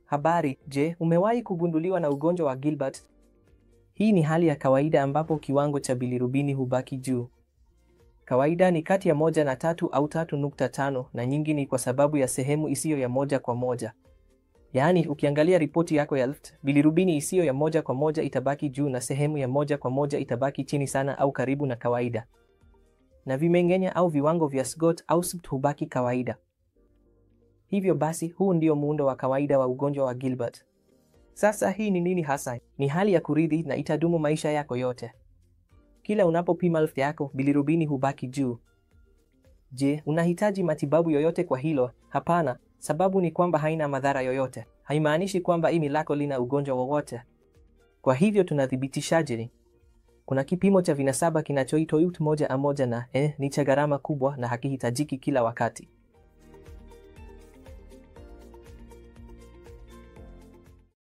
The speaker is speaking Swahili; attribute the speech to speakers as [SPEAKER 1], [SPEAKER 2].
[SPEAKER 1] Habari, je, umewahi kugunduliwa na ugonjwa wa Gilbert? Hii ni hali ya kawaida ambapo kiwango cha bilirubini hubaki juu. Kawaida ni kati ya 1 na 3 au 3.5 na nyingi ni kwa sababu ya sehemu isiyo ya moja kwa moja. Yaani, ukiangalia ripoti yako ya LFT, bilirubini isiyo ya moja kwa moja itabaki juu na sehemu ya moja kwa moja itabaki chini sana au karibu na kawaida. Na vimeng'enya au viwango vya SGOT au SPT hubaki kawaida. Hivyo basi, huu ndio muundo wa kawaida wa ugonjwa wa Gilbert. Sasa hii ni nini hasa? Ni hali ya kurithi na itadumu maisha yako yote. Kila unapopima LFT yako, bilirubini hubaki juu. Je, unahitaji matibabu yoyote kwa hilo? Hapana, sababu ni kwamba haina madhara yoyote. Haimaanishi kwamba ini lako lina ugonjwa wowote. Kwa hivyo tunathibitishaje? Kuna kipimo cha vinasaba kinachoitwa UT1A1 na ni cha gharama kubwa na hakihitajiki kila wakati.